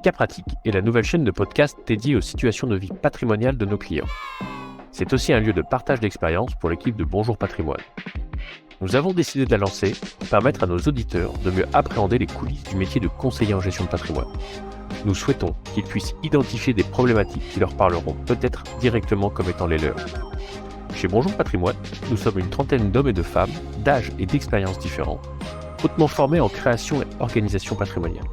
Cas Pratique est la nouvelle chaîne de podcast dédiée aux situations de vie patrimoniale de nos clients. C'est aussi un lieu de partage d'expériences pour l'équipe de Bonjour Patrimoine. Nous avons décidé de la lancer pour permettre à nos auditeurs de mieux appréhender les coulisses du métier de conseiller en gestion de patrimoine. Nous souhaitons qu'ils puissent identifier des problématiques qui leur parleront peut-être directement comme étant les leurs. Chez Bonjour Patrimoine, nous sommes une trentaine d'hommes et de femmes, d'âge et d'expériences différents, hautement formés en création et organisation patrimoniale.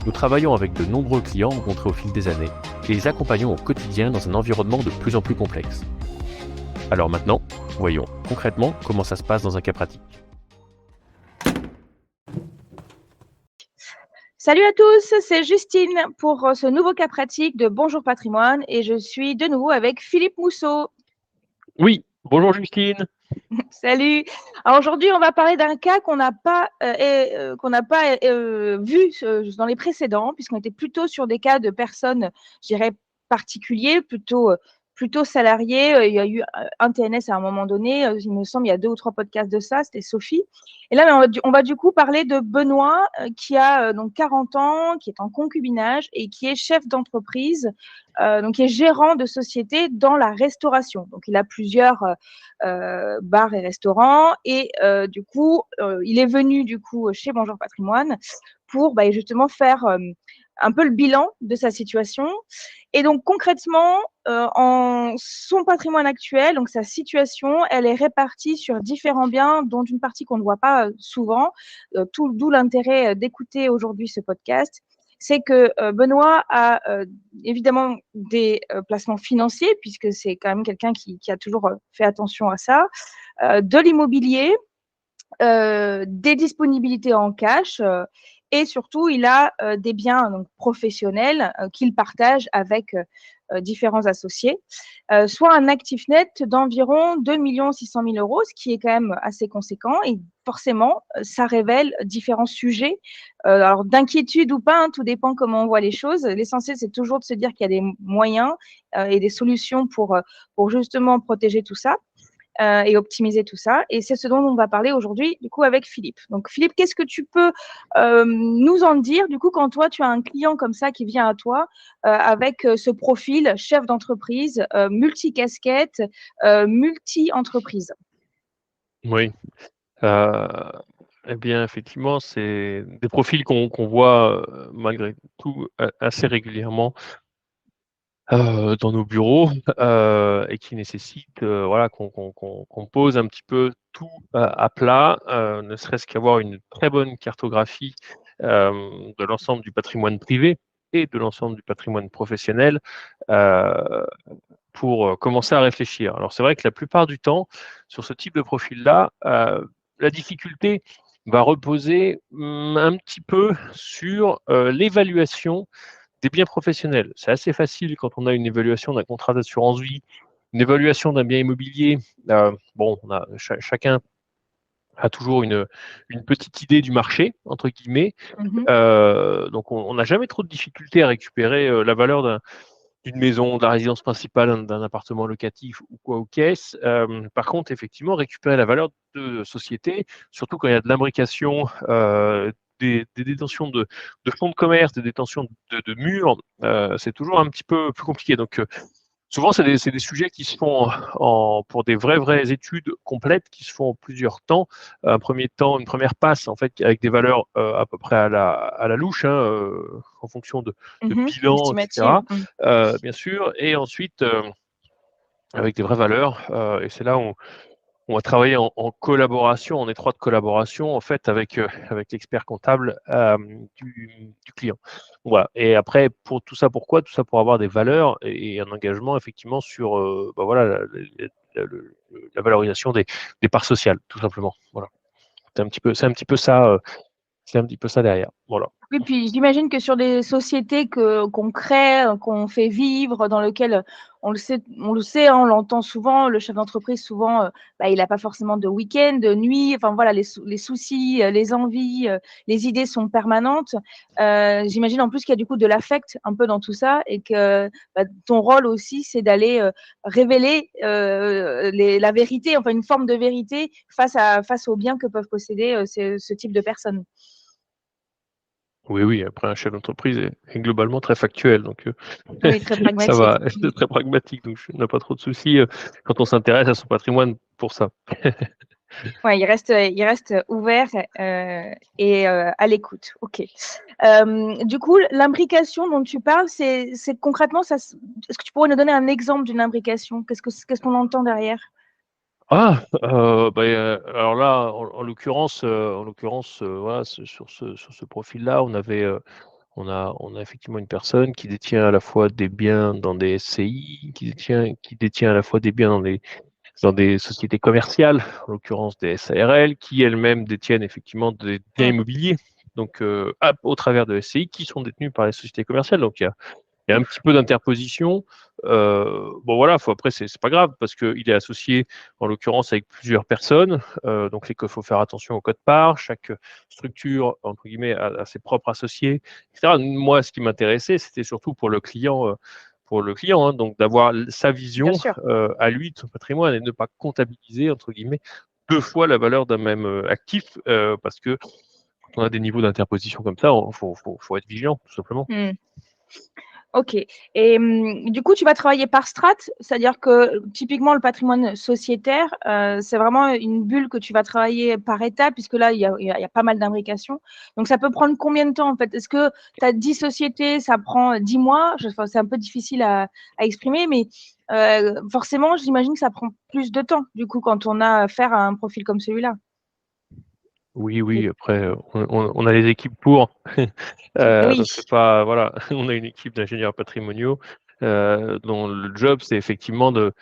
Nous travaillons avec de nombreux clients rencontrés au fil des années et les accompagnons au quotidien dans un environnement de plus en plus complexe. Alors maintenant, voyons concrètement comment ça se passe dans un cas pratique. Salut à tous, c'est Justine pour ce nouveau cas pratique de Bonjour Patrimoine et je suis de nouveau avec Philippe Mousseau. Oui, bonjour Justine. Salut. Alors aujourd'hui, on va parler d'un cas qu'on n'a pas vu dans les précédents, puisqu'on était plutôt sur des cas de personnes, je dirais, particuliers, plutôt salariés. Il y a eu un TNS à un moment donné, il me semble, il y a 2 ou 3 podcasts de ça, c'était Sophie. Et là, on va du coup parler de Benoît, qui a donc 40 ans, qui est en concubinage et qui est chef d'entreprise, donc qui est gérant de société dans la restauration. Donc, il a plusieurs bars et restaurants et du coup, il est venu du coup chez Bonjour Patrimoine pour justement faire un peu le bilan de sa situation. Et donc concrètement, en son patrimoine actuel, donc sa situation, elle est répartie sur différents biens, dont une partie qu'on ne voit pas souvent, d'où l'intérêt d'écouter aujourd'hui ce podcast. C'est que Benoît a évidemment des placements financiers, puisque c'est quand même quelqu'un qui a toujours fait attention à ça, de l'immobilier, des disponibilités en cash, et surtout, il a des biens donc, professionnels qu'il partage avec différents associés, soit un actif net d'environ 2 600 000 euros, ce qui est quand même assez conséquent. Et forcément, ça révèle différents sujets. Alors, d'inquiétude ou pas, tout dépend comment on voit les choses. L'essentiel, c'est toujours de se dire qu'il y a des moyens et des solutions pour justement protéger tout ça. Et optimiser tout ça. Et c'est ce dont on va parler aujourd'hui, du coup, avec Philippe. Donc, Philippe, qu'est-ce que tu peux nous en dire, du coup, quand toi, tu as un client comme ça qui vient à toi avec ce profil chef d'entreprise, multi-casquette, multi-entreprise? Oui. Eh bien, effectivement, c'est des profils qu'on voit malgré tout assez régulièrement dans nos bureaux et qui nécessitent voilà, qu'on pose un petit peu tout à plat, ne serait-ce qu'avoir une très bonne cartographie de l'ensemble du patrimoine privé et de l'ensemble du patrimoine professionnel pour commencer à réfléchir. Alors c'est vrai que la plupart du temps, sur ce type de profil-là, la difficulté va reposer un petit peu sur l'évaluation des biens professionnels. C'est assez facile quand on a une évaluation d'un contrat d'assurance vie, une évaluation d'un bien immobilier. Bon, chacun a toujours une petite idée du marché, entre guillemets. Donc on n'a jamais trop de difficultés à récupérer la valeur d'une maison, de la résidence principale, d'un appartement locatif ou quoi aux caisses. Par contre, effectivement, récupérer la valeur de société, surtout quand il y a de l'imbrication, des détentions de fonds de commerce, des détentions de murs, c'est toujours un petit peu plus compliqué. Donc, souvent, c'est des sujets qui se font pour des vraies études complètes qui se font en plusieurs temps. Un premier temps, une première passe, en fait, avec des valeurs à peu près à la louche, en fonction de bilan, Estimative. etc. Bien sûr. Et ensuite, avec des vraies valeurs. Et c'est là où on va travailler en collaboration, en étroite collaboration, en fait, avec l'expert comptable du client. Voilà. Et après, pour tout ça, pourquoi? Tout ça pour avoir des valeurs et un engagement, effectivement, sur voilà, la valorisation des parts sociales, tout simplement. Voilà. C'est un petit peu ça, c'est un petit peu ça derrière. Voilà. Oui, puis j'imagine que sur des sociétés qu'on crée, qu'on fait vivre, dans lesquelles on le sait, hein, on l'entend souvent, le chef d'entreprise, souvent, il n'a pas forcément de week-end, de nuit, enfin voilà, les soucis, les envies, les idées sont permanentes. J'imagine en plus qu'il y a du coup de l'affect un peu dans tout ça et que ton rôle aussi, c'est d'aller révéler la vérité, enfin une forme de vérité face aux biens que peuvent posséder ce type de personnes. Oui, après un chef d'entreprise est globalement très factuel, donc Oui, très ça pragmatique. va, c'est très pragmatique, donc je n'a pas trop de soucis, quand on s'intéresse à son patrimoine pour ça. Ouais, il reste ouvert et à l'écoute. OK. Du coup, l'imbrication dont tu parles, c'est concrètement, est-ce que tu pourrais nous donner un exemple d'une imbrication? Qu'est-ce qu'on entend derrière? Ah! Alors là, en l'occurrence, voilà, sur ce profil-là, on a effectivement une personne qui détient à la fois des biens dans des SCI, qui détient à la fois des biens dans des sociétés commerciales, en l'occurrence des SARL, qui elles-mêmes détiennent effectivement des biens Mmh. immobiliers, donc au travers de SCI qui sont détenus par les sociétés commerciales. Donc il y a un petit peu d'interposition. Bon voilà, après c'est pas grave parce qu'il est associé en l'occurrence avec plusieurs personnes. Donc il faut faire attention au code part. Chaque structure entre guillemets a ses propres associés, etc. Moi, ce qui m'intéressait, c'était surtout pour le client, hein, donc d'avoir sa Bien vision sûr. à lui de son patrimoine et ne pas comptabiliser entre guillemets deux fois la valeur d'un même actif, parce que quand on a des niveaux d'interposition comme ça, faut être vigilant tout simplement. Mmh. OK, et du coup, tu vas travailler par strate? C'est-à-dire que, typiquement, le patrimoine sociétaire, c'est vraiment une bulle que tu vas travailler par étapes puisque là, il y a pas mal d'imbrications. Donc ça peut prendre combien de temps, en fait? Est-ce que tu as 10 sociétés, ça prend 10 mois? Enfin, c'est un peu difficile à exprimer, mais forcément, j'imagine que ça prend plus de temps, du coup, quand on a affaire à un profil comme celui-là? Oui, après, on a les équipes pour, Oui. donc c'est pas voilà, on a une équipe d'ingénieurs patrimoniaux, dont le job, c'est effectivement de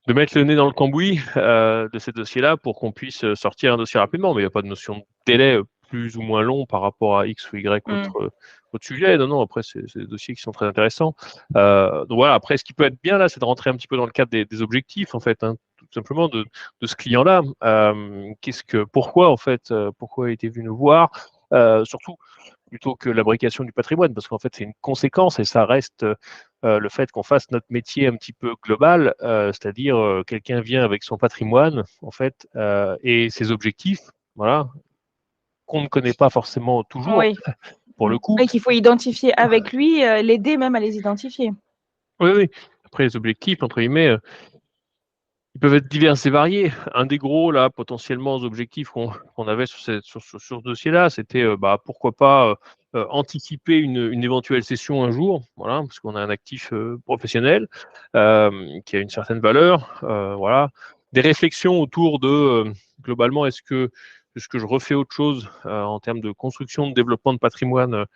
mettre le nez dans le cambouis, de ces dossiers-là pour qu'on puisse, sortir un dossier rapidement. Mais il y a pas de notion de délai, plus ou moins long par rapport à X ou Y Mmh. autre sujet. Non, après c'est des dossiers qui sont très intéressants. Donc voilà, après ce qui peut être bien là, c'est de rentrer un petit peu dans le cadre des objectifs en fait, hein, tout simplement de ce client-là. Pourquoi en fait, pourquoi il était venu nous voir? Surtout plutôt que l'abrication du patrimoine, parce qu'en fait, c'est une conséquence et ça reste le fait qu'on fasse notre métier un petit peu global, c'est-à-dire quelqu'un vient avec son patrimoine, en fait, et ses objectifs, voilà, qu'on ne connaît pas forcément toujours, Oui. pour le coup. Oui, qu'il faut identifier avec lui, l'aider même à les identifier. Oui. Après, les objectifs, entre guillemets, ils peuvent être divers et variés. Un des gros, là, potentiellement, objectifs qu'on avait sur ce dossier-là, c'était, pourquoi pas, anticiper une éventuelle cession un jour, voilà, parce qu'on a un actif, professionnel, qui a une certaine valeur, voilà. Des réflexions autour de, globalement, est-ce que je refais autre chose, en termes de construction, de développement de patrimoine,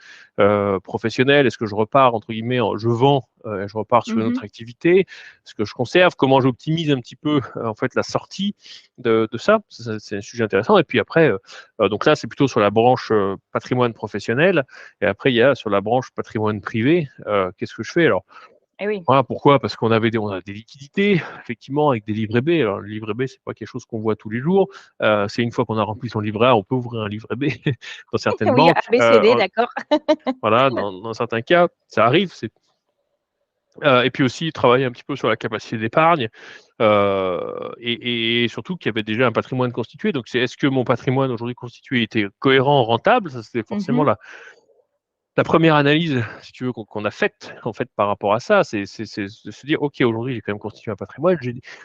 professionnel? Est-ce que je repars, entre guillemets, je vends, je repars sur une Mmh. autre activité? Ce que je conserve, comment j'optimise un petit peu en fait la sortie de ça. C'est un sujet intéressant. Et puis après, donc là, c'est plutôt sur la branche patrimoine professionnel. Et après, il y a sur la branche patrimoine privé, qu'est-ce que je fais? Alors, Eh oui. voilà, pourquoi? Parce on a des liquidités, effectivement, avec des livrets B. Alors, le livret B, c'est pas quelque chose qu'on voit tous les jours. C'est une fois qu'on a rempli son livret A, on peut ouvrir un livret B dans certaines Oui, banques. ABCD, d'accord. Voilà, dans certains cas, ça arrive. Et puis aussi travailler un petit peu sur la capacité d'épargne, et surtout qu'il y avait déjà un patrimoine constitué. Donc est-ce que mon patrimoine aujourd'hui constitué était cohérent, rentable? Ça, c'était forcément Mmh. la première analyse, si tu veux, qu'on a faite, en fait, par rapport à ça, c'est de se dire: «OK, aujourd'hui, j'ai quand même constitué un patrimoine.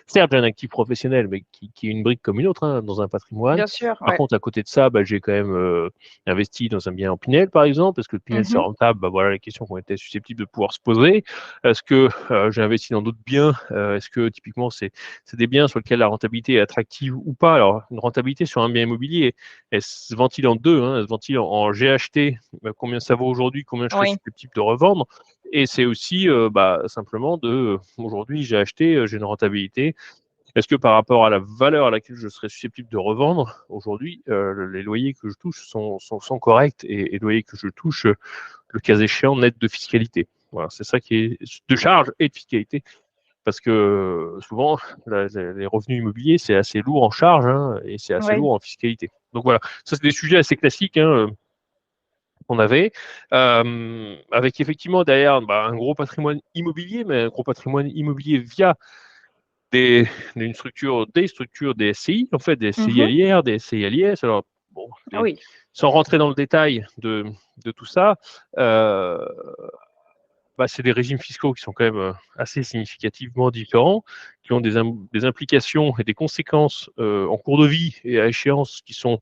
Certes, j'ai un actif professionnel, mais qui est une brique comme une autre, hein, dans un patrimoine. Bien sûr, Par ouais. contre, à côté de ça, j'ai quand même, investi dans un bien en Pinel, par exemple. Est-ce que le Pinel, c'est Mmh. rentable?» Voilà les questions qu'on était susceptibles de pouvoir se poser. Est-ce que, j'ai investi dans d'autres biens? Est-ce que typiquement, c'est des biens sur lesquels la rentabilité est attractive ou pas? Alors, une rentabilité sur un bien immobilier, elle se ventile en 2, hein. Elle se ventile en «j'ai acheté, combien ça vaut aujourd'hui, combien je serais Oui. susceptible de revendre?» Et c'est aussi, simplement aujourd'hui j'ai acheté, j'ai une rentabilité. Est-ce que par rapport à la valeur à laquelle je serais susceptible de revendre, aujourd'hui, les loyers que je touche sont corrects et les loyers que je touche, le cas échéant, net de fiscalité? Voilà, c'est ça qui est de charges et de fiscalité parce que, souvent les revenus immobiliers, c'est assez lourd en charges, hein, et c'est assez Ouais. lourd en fiscalité. Donc voilà, ça c'est des sujets assez classiques, hein, qu'on avait, avec effectivement derrière, un gros patrimoine immobilier, mais un gros patrimoine immobilier via des des structures, des SCI, en fait, des SCI Mmh. Alières, des SCI Aliès. Alors, bon, Ah oui. sans rentrer dans le détail de tout ça, c'est des régimes fiscaux qui sont quand même assez significativement différents, qui ont des implications et des conséquences en cours de vie et à échéance qui sont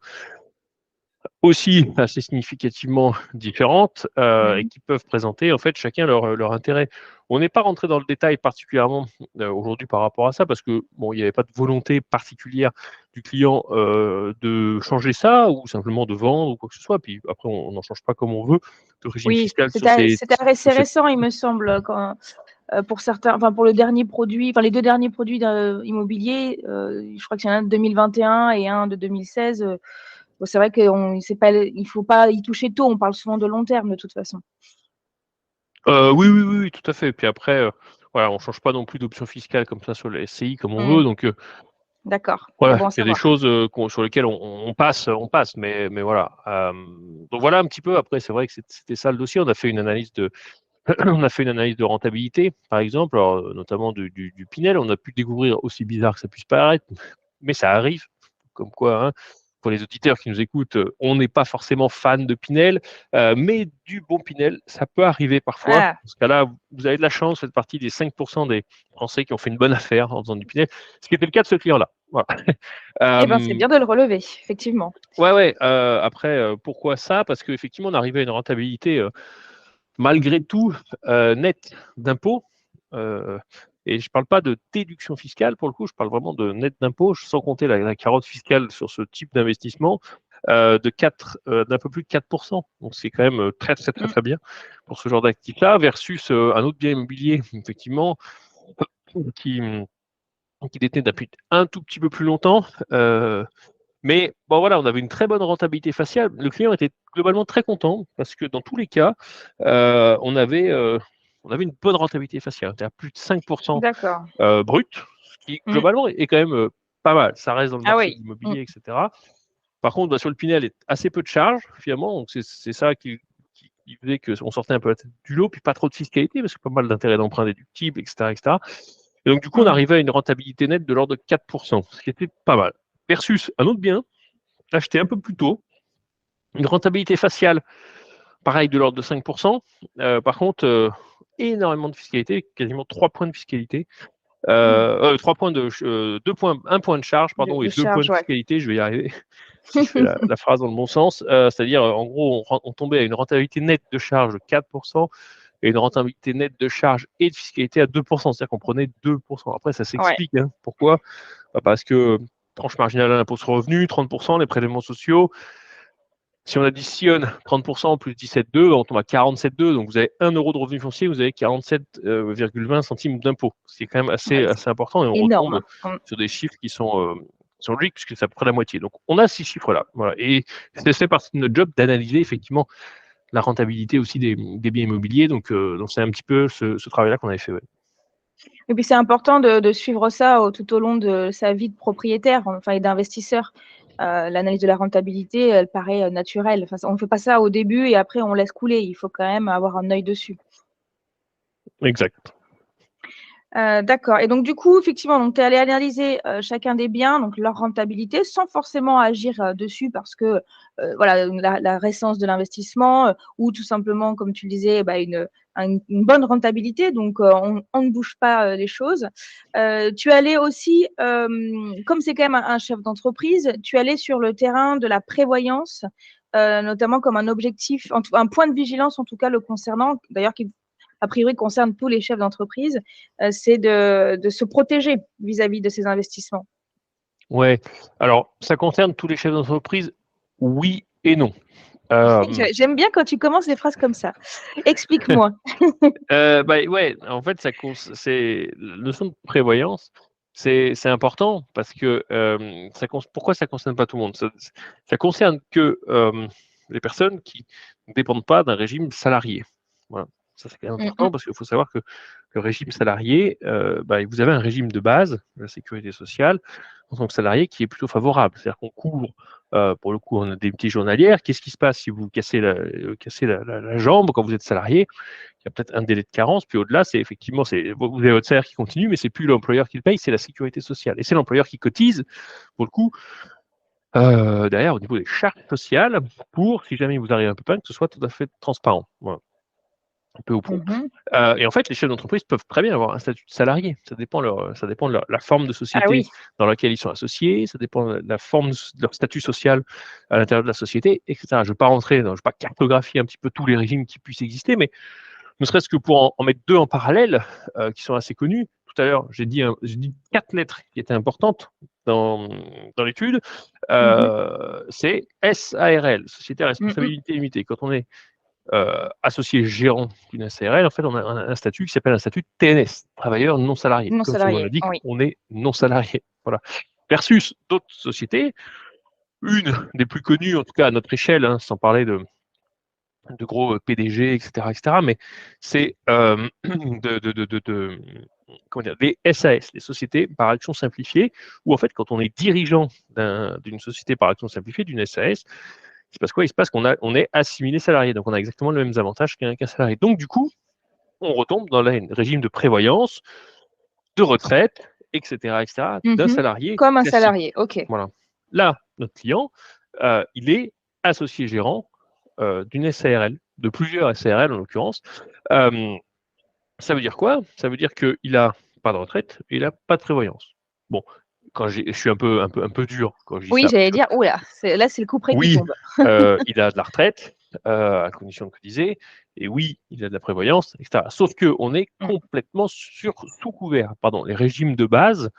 aussi assez significativement différentes et qui peuvent présenter en fait chacun leur intérêt. On n'est pas rentré dans le détail particulièrement aujourd'hui par rapport à ça parce que bon, il n'y avait pas de volonté particulière du client de changer ça ou simplement de vendre ou quoi que ce soit. Puis après, on n'en change pas comme on veut de régime Oui, fiscal c'était assez récent, il me semble, pour certains, enfin pour le dernier produit, enfin les deux derniers produits immobiliers, je crois qu'il y en a un de 2021 et un de 2016. Bon, c'est vrai qu'il ne faut pas y toucher tôt, on parle souvent de long terme de toute façon. Oui, tout à fait. Puis après, voilà, on ne change pas non plus d'option fiscale comme ça sur les SCI comme on veut. Donc D'accord, c'est voilà, bon à il y a des savoir. choses sur lesquelles on passe, mais voilà. Donc voilà un petit peu. Après, c'est vrai que c'était ça le dossier. On a fait une analyse de on a fait une analyse de rentabilité, par exemple, alors, notamment du Pinel. On a pu découvrir, aussi bizarre que ça puisse paraître, mais ça arrive, comme quoi, hein, pour les auditeurs qui nous écoutent, on n'est pas forcément fan de Pinel, mais du bon Pinel, ça peut arriver parfois. Ah, Dans ce cas-là, vous avez de la chance, vous faites partie des 5% des Français qui ont fait une bonne affaire en faisant du Pinel, ce qui était le cas de ce client-là. Voilà. eh ben c'est bien de le relever, effectivement. Ouais. Après, pourquoi ça? Parce qu'effectivement, on arrivait à une rentabilité malgré tout net d'impôts. Et je ne parle pas de déduction fiscale pour le coup, je parle vraiment de net d'impôts, sans compter la carotte fiscale sur ce type d'investissement, d'un peu plus de 4%. Donc c'est quand même très bien pour ce genre d'actif-là, versus un autre bien immobilier, effectivement, qui, qui détenait depuis un tout petit peu plus longtemps. Mais bon, voilà, on avait une très bonne rentabilité faciale. Le client était globalement très content parce que dans tous les cas, on avait une bonne rentabilité faciale. On était à plus de 5% D'accord. brut, ce qui Mm. globalement est quand même pas mal. Ça reste dans le Ah marché de oui. l'immobilier, etc. Par contre, sur le Pinel, il y a assez peu de charges, finalement. Donc c'est ça qui faisait qu'on sortait un peu la tête du lot, puis pas trop de fiscalité, parce que pas mal d'intérêts d'emprunt déductibles, etc., etc. Et donc, du coup, on Mm. arrivait à une rentabilité nette de l'ordre de 4%, ce qui était pas mal. Versus un autre bien, acheté un peu plus tôt, une rentabilité faciale, pareil, de l'ordre de 5%. Par contre, énormément de fiscalité, quasiment 3 points de fiscalité. 3 points de 2 points, 1 point de charge, pardon, et De 2 points charge, de ouais. fiscalité, je vais y arriver si je fais la phrase dans le bon sens. C'est-à-dire, en gros, on tombait à une rentabilité nette de charge de 4% et une rentabilité nette de charge et de fiscalité à 2%. C'est-à-dire qu'on prenait 2%. Après, ça Ouais. s'explique. Hein. Pourquoi? Parce que tranche marginale à l'impôt sur le revenu, 30%, les prélèvements sociaux. Si on additionne 30% plus 17,2, on tombe à 47,2. Donc vous avez 1 euro de revenu foncier, vous avez 47,20 centimes d'impôt. C'est quand même assez Ouais, c'est important et on énorme. retombe sur des chiffres qui sont logiques puisque c'est à peu près la moitié. Donc on a ces chiffres-là. Voilà. Et c'est partie de notre job d'analyser effectivement la rentabilité aussi des biens immobiliers. Donc c'est un petit peu ce travail-là qu'on avait fait. Ouais. Et puis c'est important de suivre ça tout au long de sa vie de propriétaire, enfin et d'investisseur. L'analyse de la rentabilité, elle paraît naturelle. Enfin, on ne fait pas ça au début et après on laisse couler. Il faut quand même avoir un œil dessus. Exact. D'accord. Et donc, du coup, effectivement, tu es allé analyser chacun des biens, donc leur rentabilité, sans forcément agir dessus parce que voilà, la récence de l'investissement ou tout simplement, comme tu le disais, une bonne rentabilité. Donc, on ne bouge pas les choses. Tu es allé aussi, comme c'est quand même un chef d'entreprise, tu es allé sur le terrain de la prévoyance, notamment comme un objectif, un point de vigilance en tout cas le concernant, d'ailleurs qui a priori concerne tous les chefs d'entreprise, c'est de se protéger vis-à-vis de ces investissements. Ouais. Alors, ça concerne tous les chefs d'entreprise, oui et non. J'aime bien quand tu commences des phrases comme ça. Explique-moi. Ouais, en fait, c'est la notion de prévoyance, c'est important parce que pourquoi ça concerne pas tout le monde? Ça concerne que les personnes qui ne dépendent pas d'un régime salarié. Voilà. Ça, c'est quand même Mm, important parce qu'il faut savoir que le régime salarié, vous avez un régime de base, la sécurité sociale, en tant que salarié, qui est plutôt favorable. C'est-à-dire qu'on couvre, pour le coup, on a des petits journalières. Qu'est-ce qui se passe si vous cassez la jambe quand vous êtes salarié? Il y a peut-être un délai de carence, puis au-delà, c'est effectivement, vous avez votre salaire qui continue, mais c'est plus l'employeur qui le paye, c'est la sécurité sociale. Et c'est l'employeur qui cotise, pour le coup, derrière au niveau des charges sociales pour, si jamais vous arrivez un peu pas, que ce soit tout à fait transparent. Voilà. Un peu au point. Et en fait, les chefs d'entreprise peuvent très bien avoir un statut de salarié. Ça dépend de la forme de Ah société oui. dans laquelle ils sont associés, ça dépend de la forme de leur statut social à l'intérieur de la société, etc. Je ne vais pas rentrer dans, je vais pas cartographier un petit peu tous les régimes qui puissent exister, mais ne serait-ce que pour en mettre 2 en parallèle, qui sont assez connus. Tout à l'heure, j'ai dit 4 lettres qui étaient importantes dans l'étude. C'est SARL, Société à responsabilité limitée. Quand on est associé gérant d'une SARL, en fait, on a un statut qui s'appelle un statut TNS, travailleur non salarié. Non Comme son nom salarié, l'indique, oui. on est non salarié. Voilà. Versus d'autres sociétés, une des plus connues, en tout cas à notre échelle, hein, sans parler de gros PDG, etc., mais c'est comment dire, des SAS, les sociétés par action simplifiée, où en fait, quand on est dirigeant d'une société par action simplifiée, d'une SAS, il se passe quoi? Il se passe on est assimilé salarié, donc on a exactement les mêmes avantages qu'un salarié. Donc du coup, on retombe dans le régime de prévoyance, de retraite, etc., d'un salarié Comme un classique. salarié, ok. Voilà. Là, notre client, il est associé gérant d'une SARL, de plusieurs SARL en l'occurrence. Ça veut dire quoi? Ça veut dire qu'il n'a pas de retraite et il n'a pas de prévoyance. Bon, quand je suis un peu dur quand je dis Oui, ça. j'allais dire, oula, là, c'est le coup près qui Oui, tombe. il a de la retraite, à condition de cotiser, et oui, il a de la prévoyance, etc. Sauf qu'on est complètement sous couvert. Pardon, les régimes de base,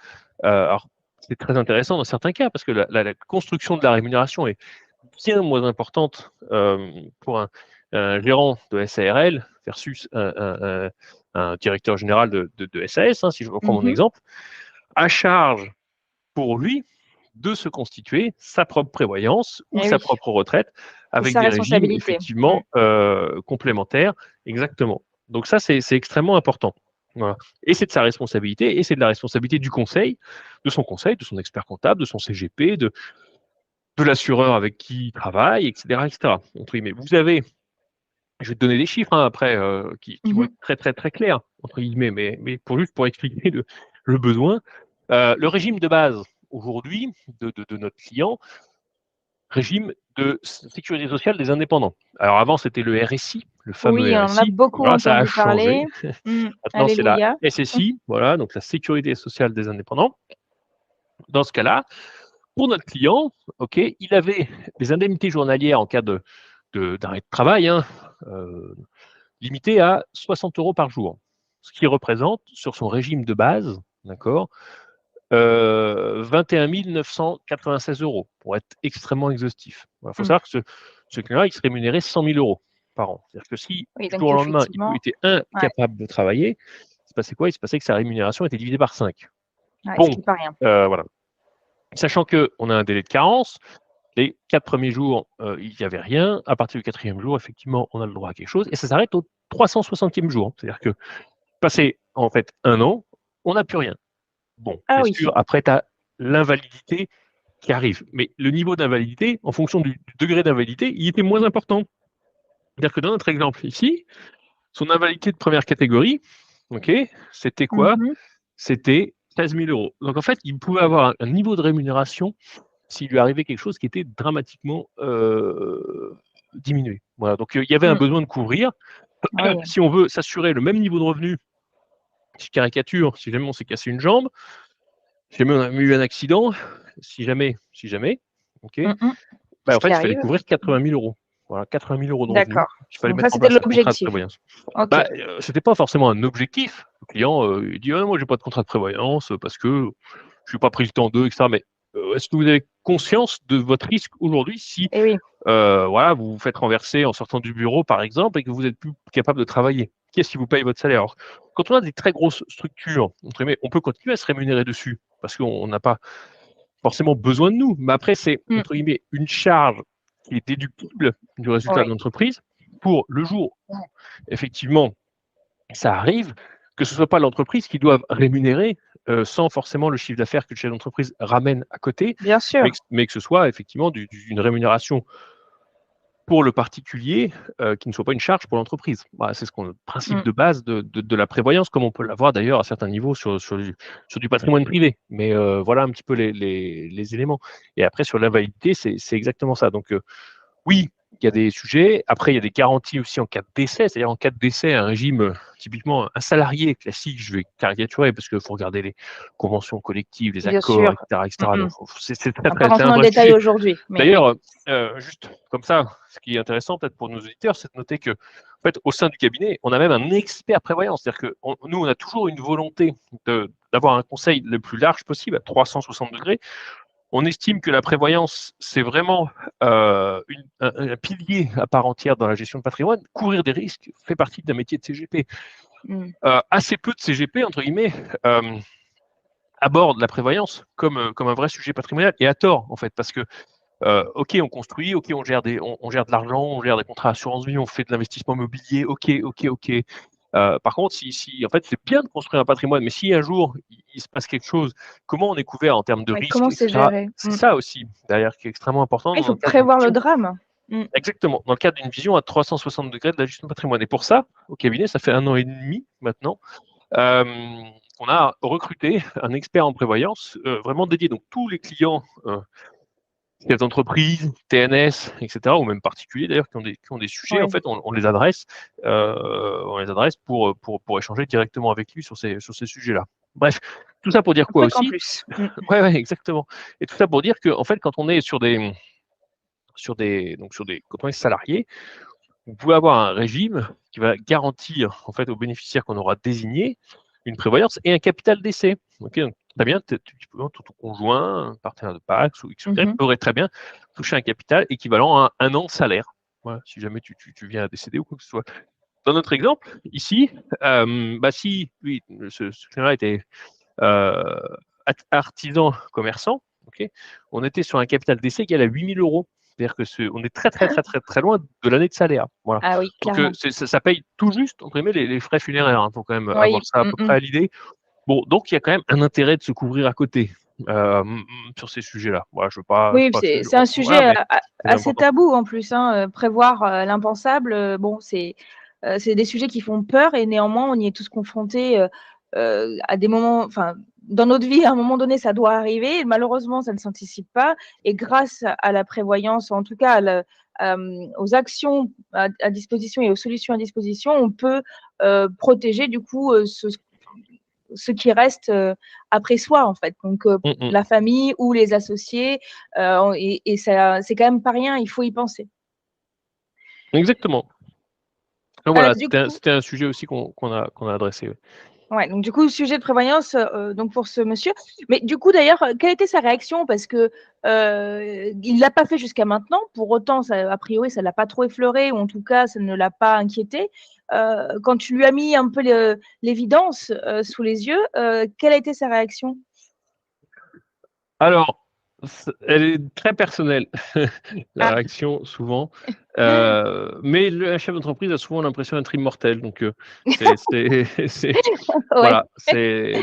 alors c'est très intéressant dans certains cas, parce que la construction de la rémunération est bien moins importante pour un gérant de SARL versus un directeur général de SAS, hein, si je reprends mon exemple, à charge pour lui de se constituer sa propre prévoyance ou sa propre retraite avec sa des régimes responsabilité. effectivement complémentaires. Exactement. Donc ça, c'est extrêmement important. Voilà. Et c'est de sa responsabilité, et c'est de la responsabilité du conseil, de son expert comptable, de son CGP, de l'assureur avec qui il travaille, etc., etc. Mais vous avez, je vais te donner des chiffres hein, après qui vont être très très très clairs entre guillemets, mais pour expliquer le besoin. Le régime de base aujourd'hui de notre client, régime de sécurité sociale des indépendants. Alors avant c'était le RSI, le fameux Oui, on en a RSI. beaucoup Voilà, ça a entendu changé. parler. Maintenant c'est la Alléluia. SSI, voilà, donc la sécurité sociale des indépendants. Dans ce cas-là, pour notre client, ok, il avait des indemnités journalières en cas d'arrêt de travail, hein, limitées à 60 € par jour, ce qui représente sur son régime de base, d'accord, 21 996 € pour être extrêmement exhaustif. Il faut savoir que ce client-là, il se rémunérait 100 000 € par an. C'est-à-dire que si Oui, du donc jour au lendemain, il effectivement, était incapable de travailler, il se passait quoi? Il se passait que sa rémunération était divisée par 5. ce Bon, qui n'est pas rien. voilà. Sachant qu'on a un délai de carence, les 4 premiers jours, il n'y avait rien. À partir du 4e jour, effectivement, on a le droit à quelque chose. Et ça s'arrête au 360e jour. C'est-à-dire que, passé en fait 1 an, on n'a plus rien. Bon, bien sûr, après, tu as l'invalidité qui arrive. Mais le niveau d'invalidité, en fonction du degré d'invalidité, il était moins important. C'est-à-dire que dans notre exemple ici, son invalidité de première catégorie, c'était quoi? C'était 13 000 €. Donc en fait, il pouvait avoir un niveau de rémunération s'il lui arrivait quelque chose qui était dramatiquement diminué. Voilà, donc il y avait un besoin de couvrir. Si on veut s'assurer le même niveau de revenu, si je caricature, si jamais on s'est cassé une jambe, si jamais on a eu un accident, si jamais, en fait, il fallait couvrir 80 000 €. Voilà, 80 000 € de revenus. Il fallait mettre en place un contrat de prévoyance. C'était pas forcément un objectif. Le client, il dit moi, j'ai pas de contrat de prévoyance parce que je n'ai pas pris le temps d'eux, etc. Mais est-ce que vous avez conscience de votre risque aujourd'hui si voilà, vous vous faites renverser en sortant du bureau, par exemple, et que vous n'êtes plus capable de travailler? Qui est-ce qui vous paye votre salaire? Alors, quand on a des très grosses structures, on peut continuer à se rémunérer dessus parce qu'on n'a pas forcément besoin de nous. Mais après, c'est entre guillemets une charge qui est déductible du résultat de l'entreprise pour le jour où effectivement ça arrive, que ce ne soit pas l'entreprise qui doive rémunérer sans forcément le chiffre d'affaires que le chef d'entreprise ramène à côté, Bien sûr. mais que ce soit effectivement d'une rémunération pour le particulier qui ne soit pas une charge pour l'entreprise. Voilà, c'est le principe de base de la prévoyance, comme on peut l'avoir d'ailleurs à certains niveaux sur du patrimoine privé. Mais voilà un petit peu les éléments. Et après, sur l'invalidité, c'est exactement ça. Donc, oui, il y a des sujets. Après, il y a des garanties aussi en cas de décès. C'est-à-dire en cas de décès, un régime, typiquement un salarié classique, je vais caricaturer parce qu'il faut regarder les conventions collectives, les Bien accords, sûr. etc. Donc, c'est très, Pas très, c'est rentrer un dans le vrai détail sujet. aujourd'hui. Mais D'ailleurs, juste comme ça, ce qui est intéressant peut-être pour nos auditeurs, c'est de noter que, en fait, au sein du cabinet, on a même un expert prévoyance. C'est-à-dire que nous, on a toujours une volonté d'avoir un conseil le plus large possible, à 360 degrés. On estime que la prévoyance, c'est vraiment un pilier à part entière dans la gestion de patrimoine. Courir des risques fait partie d'un métier de CGP. Assez peu de CGP, entre guillemets, abordent la prévoyance comme un vrai sujet patrimonial, et à tort, en fait, parce que ok, on construit, ok, on gère de l'argent, on gère des contrats assurance vie, on fait de l'investissement immobilier, ok. Par contre, en fait, c'est bien de construire un patrimoine, mais si un jour il se passe quelque chose, comment on est couvert en termes de risques, comment c'est etc. géré? C'est ça aussi, derrière, qui est extrêmement important Il dans faut le cadre d'une prévoir le vision. drame. Exactement, dans le cadre d'une vision à 360 degrés de la gestion de patrimoine. Et pour ça, au cabinet, ça fait 1 an et demi maintenant, on a recruté un expert en prévoyance vraiment dédié. Donc tous les clients chefs d'entreprise, TNS, etc., ou même particuliers d'ailleurs, qui ont des sujets, en fait, on les adresse pour échanger directement avec lui sur ces sujets-là. Bref, tout ça pour dire quoi aussi? Plus. Ouais, exactement. Et tout ça pour dire que, en fait, quand on est quand on est salarié, vous pouvez avoir un régime qui va garantir, en fait, aux bénéficiaires qu'on aura désignés une prévoyance et un capital d'essai. Ok, donc, très bien, ton conjoint, un partenaire de Pax ou X ou Y aurait très bien touché un capital équivalent à un an de salaire. Voilà, si jamais tu viens à décéder ou quoi que ce soit. Dans notre exemple, ici, si lui, ce client-là était artisan commerçant, okay, on était sur un capital d'essai égal à 8 000 €. C'est-à-dire que on est très loin de l'année de salaire. Voilà. Ah oui, clairement. Donc ça paye tout juste, entre guillemets, les frais funéraires. Il faut quand même avoir ça à peu près à l'idée. Bon, donc il y a quand même un intérêt de se couvrir à côté sur ces sujets-là. Voilà, je veux pas. Oui, c'est un sujet assez tabou en plus. Prévoir l'impensable, bon, c'est des sujets qui font peur et néanmoins, on y est tous confrontés à des moments, enfin, dans notre vie, à un moment donné, ça doit arriver. Et malheureusement, ça ne s'anticipe pas. Et grâce à la prévoyance, en tout cas aux actions à disposition et aux solutions à disposition, on peut protéger du coup ce qui reste après soi, en fait. Donc, la famille ou les associés, et ça, c'est quand même pas rien, il faut y penser. Exactement. Donc voilà, c'était un sujet aussi qu'on a adressé. Oui. Ouais, donc du coup, sujet de prévoyance donc pour ce monsieur. Mais du coup, d'ailleurs, quelle était sa réaction? Parce que il l'a pas fait jusqu'à maintenant. Pour autant, a priori, ça l'a pas trop effleuré, ou en tout cas, ça ne l'a pas inquiété. Quand tu lui as mis un peu l'évidence sous les yeux, quelle a été sa réaction? Alors, elle est très personnelle, la réaction, souvent. Mais un chef d'entreprise a souvent l'impression d'être immortel. Donc, voilà.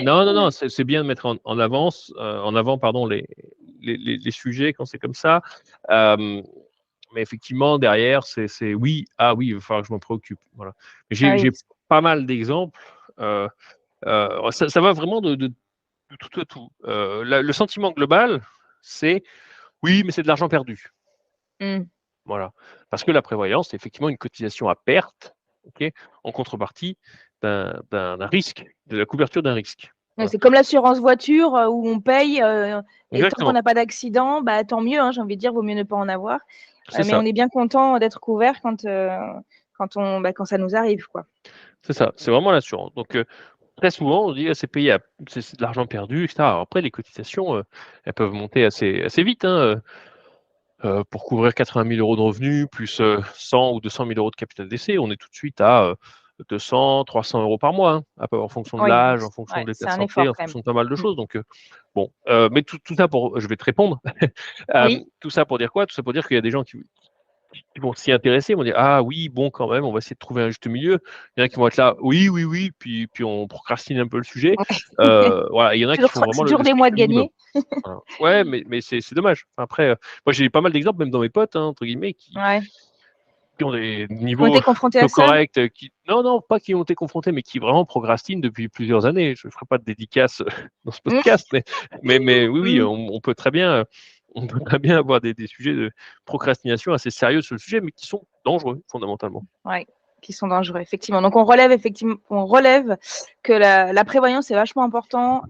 Non, c'est bien de mettre en avant pardon, les sujets quand c'est comme ça. Mais effectivement, derrière, c'est oui, il va falloir que je m'en préoccupe. Voilà. J'ai pas mal d'exemples. Ça va vraiment de tout à tout. Le sentiment global, c'est oui, mais c'est de l'argent perdu. Voilà. Parce que la prévoyance, c'est effectivement une cotisation à perte, en contrepartie d'un risque, de la couverture d'un risque. Voilà. C'est comme l'assurance voiture où on paye et tant qu'on Exactement. n'a pas d'accident, tant mieux, j'ai envie de dire, vaut mieux ne pas en avoir. Mais ça. On est bien content d'être couvert quand ça nous arrive, quoi. C'est ça, c'est vraiment l'assurance. Donc, très souvent, on dit c'est payé, c'est de l'argent perdu, etc. Alors après, les cotisations, elles peuvent monter assez vite. Pour couvrir 80 000 € de revenus, plus 100 ou 200 000 € de capital d'essai, on est tout de suite à 200, 300 € par mois, en fonction de l'âge, en fonction de l'état de santé, en fonction de pas mal de choses. Donc, bon, mais tout ça je vais te répondre. Tout ça pour dire quoi? Tout ça pour dire qu'il y a des gens qui vont s'y intéresser, vont dire ah oui, bon, quand même, on va essayer de trouver un juste milieu. Il y en a qui vont être là, oui, puis on procrastine un peu le sujet. Voilà, il y en a qui font vraiment c'est dur des mois de gagner. Ouais, mais c'est dommage. Après, moi j'ai pas mal d'exemples, même dans mes potes, entre guillemets, qui ont des Ont niveaux été confrontés à ça? corrects, non, pas qui ont été confrontés, mais qui vraiment procrastinent depuis plusieurs années. Je ne ferai pas de dédicace dans ce Mmh. podcast, mais oui, Mmh. on peut très bien, avoir des sujets de procrastination assez sérieux sur le sujet, mais qui sont dangereux fondamentalement. Ouais, qui sont dangereux, effectivement. Donc on relève que la prévoyance est vachement important,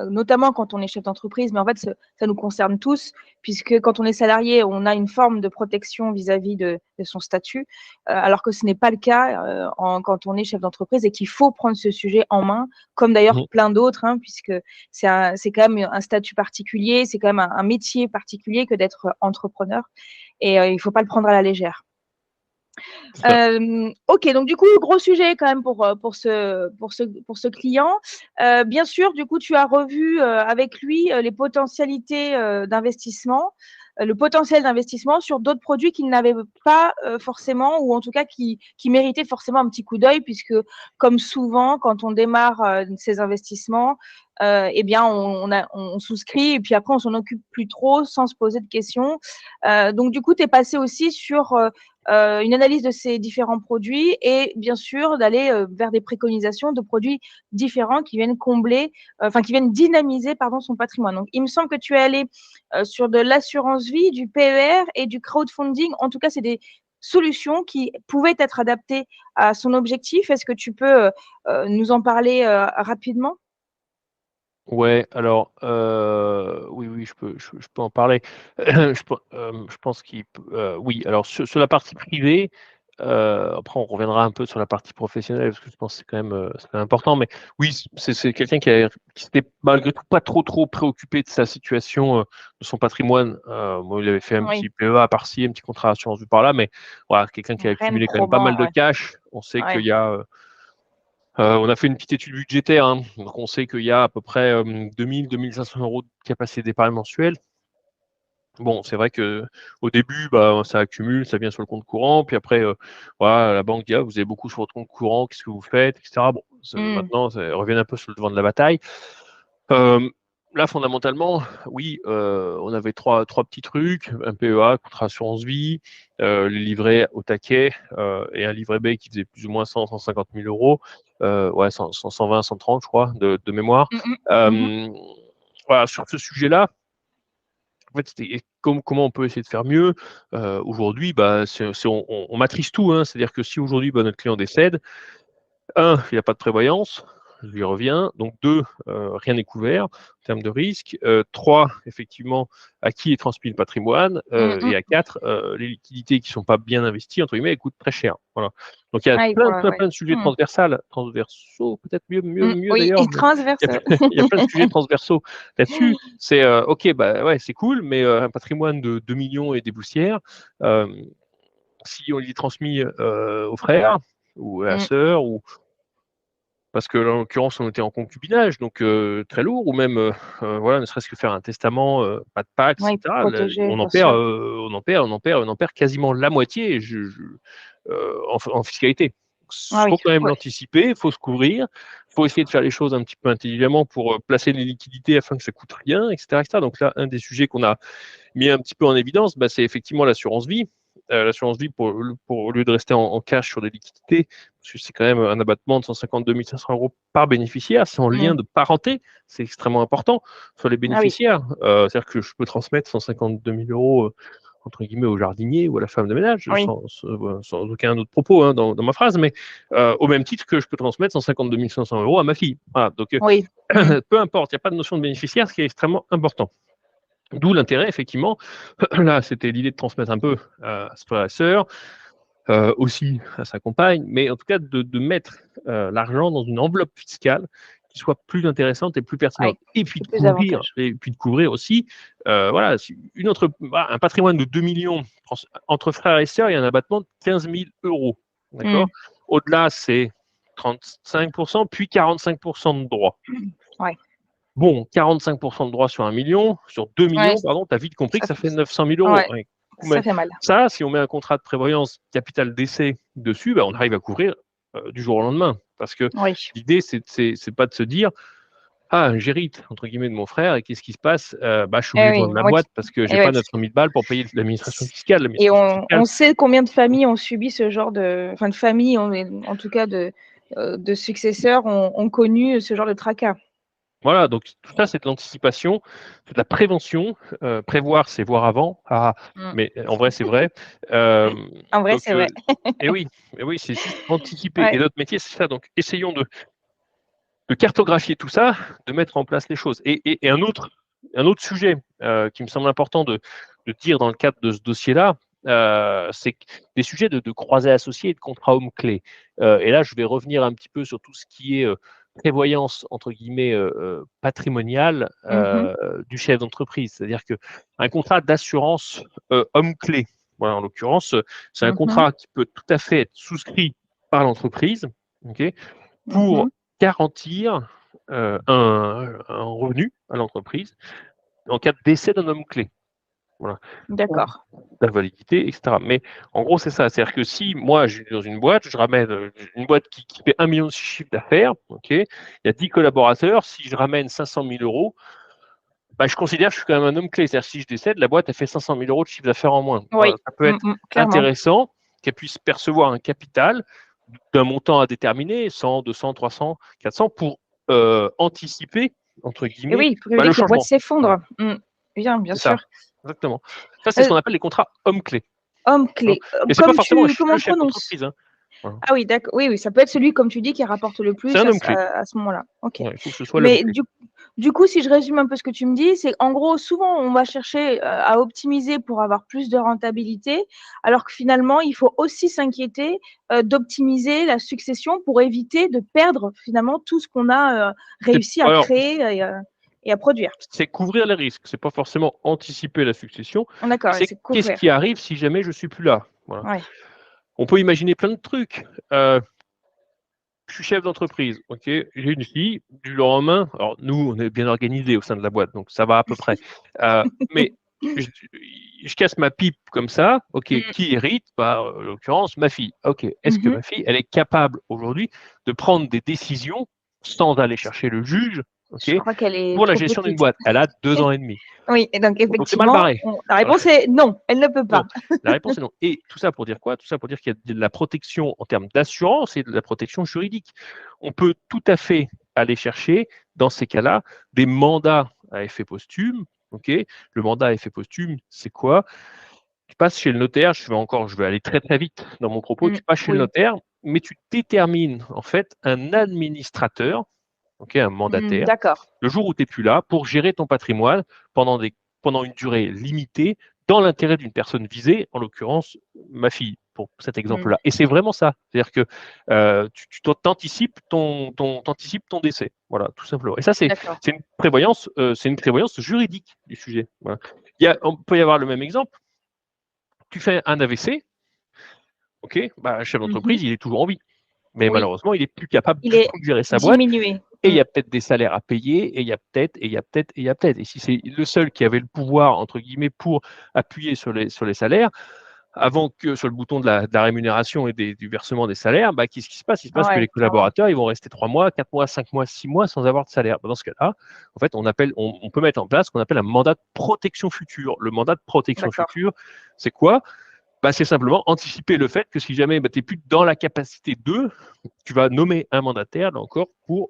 notamment quand on est chef d'entreprise, mais en fait, ça nous concerne tous, puisque quand on est salarié, on a une forme de protection vis-à-vis de son statut, alors que ce n'est pas le cas quand on est chef d'entreprise et qu'il faut prendre ce sujet en main, comme d'ailleurs Mmh. plein d'autres, hein, puisque c'est quand même un statut particulier, c'est quand même un métier particulier que d'être entrepreneur, et il ne faut pas le prendre à la légère. C'est ça. OK, donc du coup, gros sujet quand même pour ce client. Bien sûr, du coup, tu as revu, avec lui, les potentialités, d'investissement, le potentiel d'investissement sur d'autres produits qu'il n'avait pas, forcément, ou en tout cas qui méritaient forcément un petit coup d'œil, puisque comme souvent quand on démarre, ces investissements, eh bien on souscrit et puis après on s'en occupe plus trop sans se poser de questions. Donc du coup, tu es passé aussi sur, une analyse de ces différents produits et bien sûr d'aller, vers des préconisations de produits différents qui viennent combler, qui viennent dynamiser, pardon, son patrimoine. Donc il me semble que tu es allé, sur de l'assurance vie, du PER et du crowdfunding. En tout cas, c'est des solutions qui pouvaient être adaptées à son objectif. Est-ce que tu peux, nous en parler, rapidement? Ouais, alors, oui, je peux en parler. Je pense qu'il peut, oui, alors sur la partie privée, après on reviendra un peu sur la partie professionnelle parce que je pense que c'est quand même important. Mais oui, c'est quelqu'un qui s'était malgré tout pas trop préoccupé de sa situation, de son patrimoine. Bon, il avait fait un Oui, petit PEA par-ci, un petit contrat d'assurance vie par-là, mais voilà, quelqu'un qui a rien de accumulé quand même pas mal probant, de ouais. cash. On sait qu'il Ouais. y a, on a fait une petite étude budgétaire, hein, donc on sait qu'il y a à peu près 2 500 € de capacité d'épargne mensuelle. Bon, c'est vrai que au début, bah, ça accumule, ça vient sur le compte courant, puis après, voilà, la banque dit: «Ah, vous avez beaucoup sur votre compte courant, qu'est-ce que vous faites?» et cetera. Bon, Mmh. maintenant, ça revient un peu sur le devant de la bataille. Hem, Là, fondamentalement, oui, on avait trois petits trucs, un PEA, contrat assurance vie, les livrets au taquet, et un livret B qui faisait plus ou moins 150 000 €, ouais, 120-130, je crois, de mémoire. Mmh mh. Mmh. Hem, voilà, sur ce sujet-là, en fait, c'était comment on peut essayer de faire mieux? Aujourd'hui, bah, on matrice tout, hein. C'est-à-dire que si aujourd'hui, bah, notre client décède, un, il n'y a pas de prévoyance, je lui reviens. Donc 2, rien n'est couvert en termes de risque. 3, effectivement, à qui est transmis le patrimoine, Mmh et mh. à 4, les liquidités qui ne sont pas bien investies, entre guillemets, elles coûtent très cher. Voilà. Donc il y a Ouais, ouais, ouais. plein de sujets Mmh. transversaux, peut-être mieux Oui, d'ailleurs. et transversal. Il y a plein de sujets transversaux là-dessus. C'est, OK, bah, ouais, c'est cool, mais un patrimoine de 2 millions et des poussières, hem, si on est transmis, aux frères ou à la Mmh. sœur, ou parce que là, en l'occurrence, on était en concubinage, donc très lourd, ou même, voilà, ne serait-ce que faire un testament, pas de Pâques, et Oui, pour cetera. Là, protéger, bien sûr. on en perd quasiment la moitié, en fiscalité. Ah Faut oui, quand même ouais. l'anticiper, faut se couvrir, faut essayer de faire les choses un petit peu intelligemment pour, placer les liquidités afin que ça coûte rien, et cetera. Donc là, un des sujets qu'on a mis un petit peu en évidence, bah, c'est effectivement l'assurance vie. L'assurance vie, au lieu de rester en cash sur des liquidités, parce que c'est quand même un abattement de 152 500 € par bénéficiaire, c'est en lien Mmh. de parenté, c'est extrêmement important sur les Ah oui. bénéficiaires. C'est-à-dire que je peux transmettre 152 000 € entre guillemets au jardinier ou à la femme de ménage, Oui. sans aucun autre propos, hein, dans ma phrase, mais au même titre que je peux transmettre 152 500 € à ma fille. Voilà, donc Oui. Mmh. peu importe, il n'y a pas de notion de bénéficiaire, ce qui est extrêmement important. D'où l'intérêt, effectivement. Là, c'était l'idée de transmettre un peu à ce frère et sœur, aussi à sa compagne, mais en tout cas de mettre l'argent dans une enveloppe fiscale qui soit plus intéressante et plus Ouais, pertinente. Et puis qui est plus avantageux. de couvrir aussi, voilà, un patrimoine de 2 millions entre frères et sœurs, il y a un abattement de 15 000 €. Mmh. D'accord? Au-delà, c'est 35 puis 45 de droits. Ouais. Bon, 45 de droits sur 1 million, sur 2 Ouais, millions, pardon, tu as vite compris que ça ça fait fait 900 000 €. ouais, Ouais. ça Mais fait mal. ça, si on met un contrat de prévoyance capital décès dessus, bah, on arrive à couvrir, du jour au lendemain. Parce que Oui. l'idée, c'est pas de se dire: j'hérite, entre guillemets, de mon frère, et qu'est-ce qui se passe? Je suis Eh obligé de oui, vendre ma boîte parce que j'ai eh ouais. pas 900 000 balles pour payer l'administration fiscale. Et L'administration fiscale, on sait combien de familles ont subi ce genre de familles, en tout cas de successeurs ont connu ce genre de tracas. voilà, donc tout ça, c'est de l'anticipation, c'est de la prévention. Prévoir, c'est voir avant. Mmh. Mais en vrai, c'est vrai. Euh, En vrai, donc, c'est vrai. et oui, c'est juste anticiper. Ouais. Et notre métier, c'est ça. Donc, essayons de cartographier tout ça, de mettre en place les choses. Et un autre sujet qui me semble important de dire dans le cadre de ce dossier-là, c'est des sujets de croisés associés et de contrats hommes-clés. Et là, je vais revenir un petit peu sur tout ce qui est prévoyance, entre guillemets, patrimoniale Mmh. du chef d'entreprise. C'est-à-dire qu'un contrat d'assurance homme-clé, voilà, en l'occurrence, c'est un Mmh. contrat qui peut tout à fait être souscrit par l'entreprise, okay, pour Mmh. garantir un revenu à l'entreprise en cas de décès d'un homme clé. Voilà. Ou D'accord. d'invalidité, etc. Mais en gros, c'est ça. C'est-à-dire que si moi, je suis dans une boîte, je ramène une boîte qui fait 1 million de chiffre d'affaires, il y a 10 collaborateurs, si je ramène 500 000 euros, je considère que je suis quand même un homme clé. C'est-à-dire que si je décède, la boîte a fait 500 000 euros de chiffre d'affaires en moins. Voilà, Oui. ça peut être Clairement. intéressant qu'elle puisse percevoir un capital d'un montant à déterminer, 100, 200, 300, 400, pour anticiper, entre Et guillemets, oui, pour le éviter que la boîte changement. Voilà, s'effondre. Bien c'est ça, sûr. exactement. Ça, c'est ce Heu, qu'on appelle les contrats hommes-clés. Homme Hein. clé, Et c'est pas comme forcément comment le on chef prononce? d'entreprise. Hein. Voilà. Ah oui, d'accord. Oui, ça peut être celui, comme tu dis, qui rapporte le C'est plus un homme clé. à ce moment-là. OK. Ouais, il faut que ce soit l'homme Mais clé. du coup, si je résume un peu ce que tu me dis, c'est en gros, souvent, on va chercher, à optimiser pour avoir plus de rentabilité, alors que finalement, il faut aussi s'inquiéter, d'optimiser la succession pour éviter de perdre finalement tout ce qu'on a, réussi à Alors, créer et à produire. c'est couvrir les risques. C'est pas forcément anticiper la succession, mais D'accord, c'est c'est qu'est-ce couvrir. qui arrive si jamais je suis plus là. Voilà. Ouais. On peut imaginer plein de trucs. Je suis chef d'entreprise, j'ai une fille, du jour au lendemain, alors nous, on est bien organisés au sein de la boîte, donc ça va à peu près. Mais je casse ma pipe comme ça, Mmh. qui hérite? En l'occurrence, ma fille. Est-ce que Mmh. ma fille, elle est capable aujourd'hui de prendre des décisions sans aller chercher le juge, Je crois qu'elle est pour la trop gestion d'une petite. boîte? Elle a 2 ans et demi. Oui, et donc Donc c'est mal effectivement, barré. la Voilà. réponse est non, elle ne peut Non, pas. la réponse est non. Et tout ça pour dire quoi? Tout ça pour dire qu'il y a de la protection en termes d'assurance et de la protection juridique. On peut tout à fait aller chercher, dans ces cas-là, des mandats à effet posthume. Le mandat à effet posthume, c'est quoi? Tu passes chez le notaire, je vais aller très très vite dans mon propos, tu passes chez le Oui. notaire, mais tu détermines en fait un administrateur, un mandataire, D'accord. le jour où tu n'es plus là, pour gérer ton patrimoine pendant une durée limitée, dans l'intérêt d'une personne visée, en l'occurrence ma fille, pour cet Mmh. exemple-là. Et c'est vraiment ça. C'est-à-dire que t'anticipes t'anticipes ton décès. Voilà, tout simplement. Et ça, D'accord. c'est une prévoyance juridique du sujet. Voilà. On peut y avoir le même exemple. Tu fais un AVC, chef Mmh. d'entreprise, il est toujours en vie. Mais Oui, malheureusement, il est plus capable il du est tout de gérer sa boîte. diminué. Et il y a peut-être des salaires à payer, et il y a peut-être, et il y a peut-être, et il y a peut-être. Et si c'est le seul qui avait le pouvoir, entre guillemets, pour appuyer sur les salaires, avant que sur le bouton de la rémunération et du versement des salaires, qu'est-ce qui se passe? Il se passe que Ouais, les clairement. collaborateurs, ils vont rester 3 mois, 4 mois, 5 mois, 6 mois sans avoir de salaire. Dans ce cas-là, en fait, on peut mettre en place ce qu'on appelle un mandat de protection future. Le mandat de protection D'accord. future, c'est quoi? C'est simplement anticiper le fait que si jamais tu n'es plus dans la capacité tu vas nommer un mandataire, là encore, pour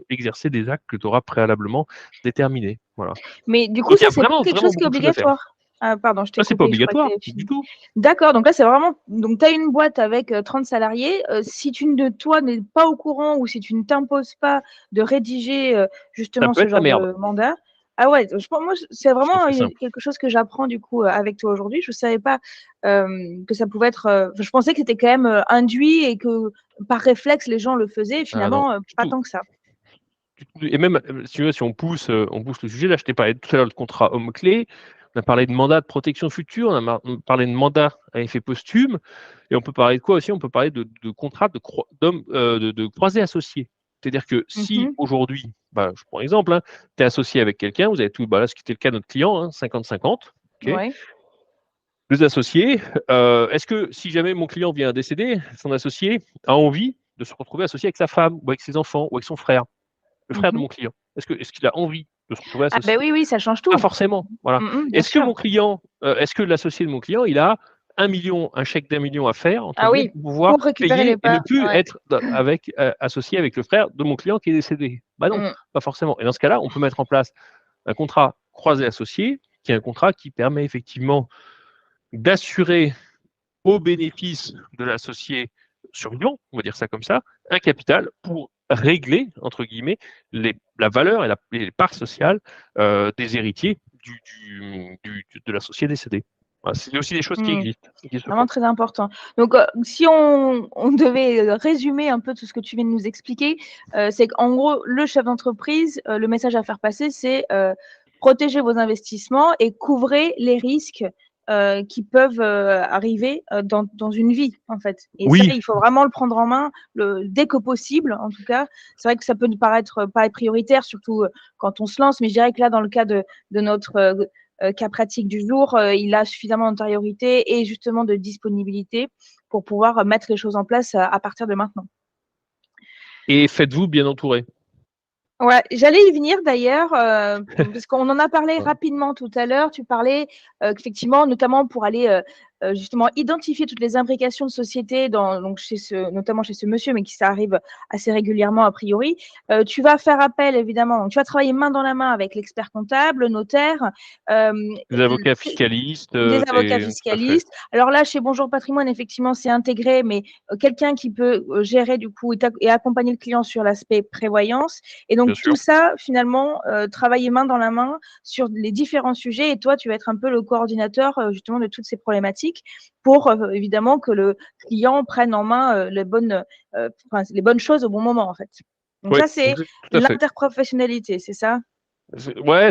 exercer des actes que tu auras préalablement déterminés. Voilà. Mais du coup, Donc il y ça, a c'est pas vraiment, quelque vraiment chose qui est beaucoup de choses à faire. obligatoire? Ah pardon, je t'ai Ça, c'est pas coupé, je crois que obligatoire tu du fini. tout. D'accord, donc là, c'est vraiment donc tu as une boîte avec, 30 salariés, si tu ne toi, n'es pas au courant ou si tu ne t'imposes pas de rédiger, Ça justement peut ce être la genre merde. de mandat ah ouais, je pense moi, c'est Je te vraiment, fais simple. quelque chose que j'apprends du coup, avec toi aujourd'hui. Je savais pas, que ça pouvait être, je pensais que c'était quand même, induit et que par réflexe, les gens le faisaient et Ah non, finalement, du pas tout. tant que ça. Et même, si tu veux, si on pousse le sujet, là, je t'ai parlé tout à l'heure de contrat homme-clé, on a parlé de mandat de protection future, on parlé de mandat à effet posthume, et on peut parler de quoi aussi? On peut parler de contrat de croisés associés. C'est-à-dire que si Mmh. aujourd'hui, je prends un exemple, hein, tu es associé avec quelqu'un, vous avez tout, là, ce qui était le cas de notre client, hein, 50-50, Ouais. 2 associés. Est-ce que si jamais mon client vient à décéder, son associé a envie de se retrouver associé avec sa femme ou avec ses enfants ou avec son frère? Le frère de Mmh. mon client. Est-ce qu'il a envie de se retrouver Ah associé? oui, oui, ça change Pas tout. forcément, voilà. Bien Est-ce que sûr. mon client, est-ce que l'associé de mon client, il a 1 million, un chèque d'1 million à faire, entre Ah guillemets, oui, pour pouvoir pour récupérer les payer et ne parts, plus ouais. être associé avec le frère de mon client qui est décédé? Bah non, Mmh. pas forcément. Et dans ce cas-là, on peut mettre en place un contrat croisé associé, qui est un contrat qui permet effectivement d'assurer au bénéfice de l'associé survivant, on va dire ça comme ça, un capital pour régler, entre guillemets, la valeur et les parts sociales des héritiers de l'associé décédé. Voilà, c'est aussi des choses qui Mmh. existent, qui se Vraiment font. très important. Donc, si on devait, résumer un peu tout ce que tu viens de nous expliquer, c'est qu'en gros, le chef d'entreprise, le message à faire passer, c'est, protégez vos investissements et couvrez les risques, qui peuvent, arriver, dans une vie, en fait. Et ça, Oui, il faut vraiment le prendre en main dès que possible, en tout cas. C'est vrai que ça peut nous paraître pas prioritaire, surtout, quand on se lance, mais je dirais que là, dans le cas de notre, cas pratique du jour, il a suffisamment d'antériorité et justement de disponibilité pour pouvoir mettre les choses en place à partir de maintenant. et faites-vous bien entourer. Ouais, j'allais y venir d'ailleurs, parce qu'on en a parlé rapidement tout à l'heure. Tu parlais, qu'effectivement, notamment pour aller, justement identifier toutes les imbrications de société donc notamment chez ce monsieur, mais ça arrive assez régulièrement a priori. Tu vas faire appel évidemment, tu vas travailler main dans la main avec l'expert comptable, le notaire, hem, Des avocats fiscalistes, des avocats tout à fait. fiscalistes. Alors là, chez Bonjour Patrimoine, effectivement, c'est intégré, mais quelqu'un qui peut gérer du coup et accompagner le client sur l'aspect prévoyance. Et donc Bien tout sûr. ça, finalement, travailler main dans la main sur les différents sujets. Et toi, tu vas être un peu le coordinateur justement de toutes ces problématiques pour évidemment que le client prenne en main les bonnes choses au bon moment, en fait. Donc Oui, ça, c'est tout à fait. l'interprofessionnalité, c'est ça? Ouais,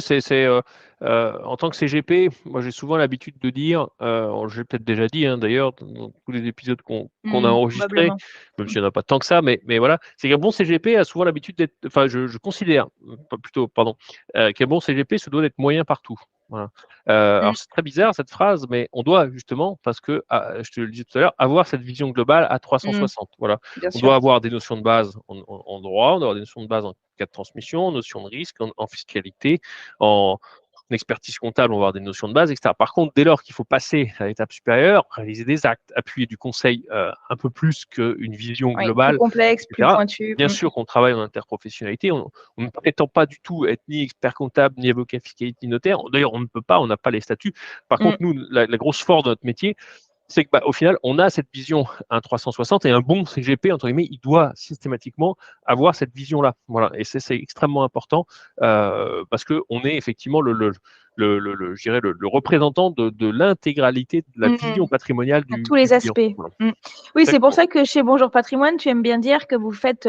en tant que CGP, moi j'ai souvent l'habitude de dire, j'ai peut-être déjà dit, hein, d'ailleurs dans tous les épisodes qu'on a enregistrés, Probablement. même s'il y en a pas tant que ça, mais voilà, c'est qu'un bon CGP a souvent l'habitude d'être, enfin je considère, pas plutôt pardon, qu'un bon CGP se doit d'être moyen partout. Voilà. Mmh, Alors c'est très bizarre cette phrase, mais on doit justement, parce que, je te le disais tout à l'heure, avoir cette vision globale à mmh, 360. Voilà. bien On sûr. doit avoir des notions de base en droit, on doit avoir des notions de base en cas de transmission, notions de risque, en fiscalité, en expertise comptable, on va avoir des notions de base, etc. Par contre, dès lors qu'il faut passer à l'étape supérieure, réaliser des actes, appuyer du conseil un peu plus qu'une vision Oui, plus globale, complexe, plus etc. pointu. Bien sûr qu'on travaille en interprofessionnalité, on ne prétend pas du tout être ni expert comptable, ni avocat fiscalité, ni notaire. D'ailleurs, on ne peut pas, on n'a pas les statuts. Par contre, Mmh. nous, la grosse force de notre métier, c'est que, au final, on a cette vision, un 360, et un bon CGP, entre guillemets, il doit systématiquement avoir cette vision-là. Voilà. Et c'est extrêmement important parce qu'on est effectivement je dirais le représentant de l'intégralité de la Mmh. vision patrimoniale À du tous les client. aspects. Voilà. Mmh. Oui, c'est pour Exactement. ça que chez Bonjour Patrimoine, tu aimes bien dire que vous faites,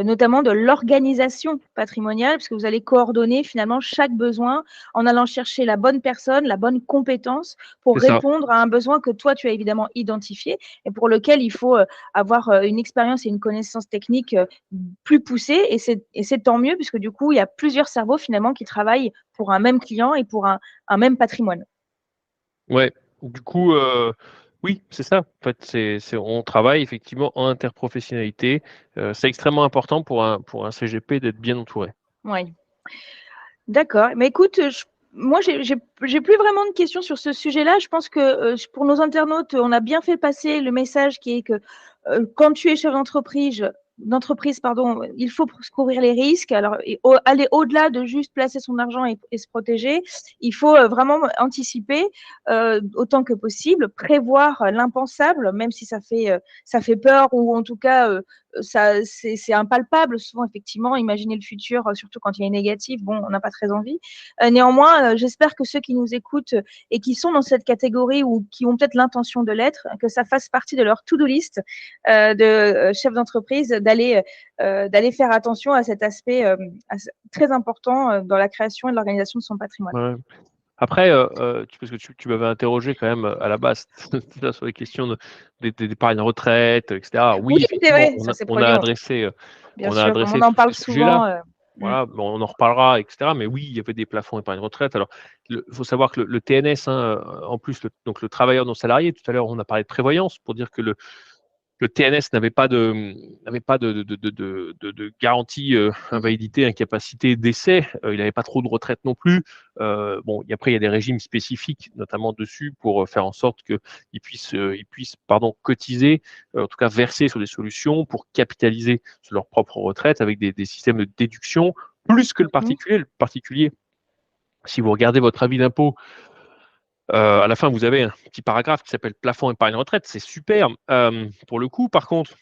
notamment de l'organisation patrimoniale, puisque vous allez coordonner finalement chaque besoin en allant chercher la bonne personne, la bonne compétence pour C'est ça. répondre à un besoin que toi, tu as évidemment identifié et pour lequel il faut, avoir, une expérience et une connaissance technique, plus poussée et c'est tant mieux puisque du coup, il y a plusieurs cerveaux finalement qui travaillent pour un même client et pour un même patrimoine. Ouais. Du coup, oui, c'est ça. En fait, on travaille effectivement en interprofessionnalité. C'est extrêmement important pour un CGP d'être bien entouré. Oui. D'accord. Mais écoute, moi, j'ai plus vraiment de questions sur ce sujet-là. Je pense que, pour nos internautes, on a bien fait passer le message qui est que, quand tu es chef d'entreprise, pardon, il faut couvrir les risques. Alors aller au-delà de juste placer son argent et se protéger. Il faut, vraiment anticiper, autant que possible, prévoir l'impensable, même si ça fait peur ou en tout cas, ça c'est impalpable souvent effectivement, imaginer le futur, surtout quand il est négatif, bon, on n'a pas très envie. Néanmoins, j'espère que ceux qui nous écoutent et qui sont dans cette catégorie ou qui ont peut-être l'intention de l'être, que ça fasse partie de leur to-do list, de, chef d'entreprise d'aller faire attention à cet aspect, très important, dans la création et l'organisation de son patrimoine. Ouais. Après, parce que tu m'avais interrogé quand même, à la base sur les questions d'épargne retraite, et cetera. Oui, Oui, c'est effectivement, vrai, on ça a c'est on a prévu ensuite. adressé, Bien sûr, comme on en tous parle ces sujets-là. souvent, mmh, Voilà, bon, on en reparlera, et cetera. Mais oui, il y avait des plafonds épargne retraite. Alors, il faut savoir que le TNS, hein, en plus, donc le travailleur non salarié, tout à l'heure, on a parlé de prévoyance pour dire que le TNS n'avait pas de garantie invalidité, incapacité, décès. Il n'avait pas trop de retraite non plus. Bon, après, il y a des régimes spécifiques, notamment dessus, pour faire en sorte qu'ils puissent cotiser, en tout cas verser sur des solutions pour capitaliser sur leur propre retraite avec des systèmes de déduction, plus que le particulier. Le particulier, si vous regardez votre avis d'impôt, à la fin, vous avez un petit paragraphe qui s'appelle plafond épargne retraite. C'est super. Pour le coup, par contre,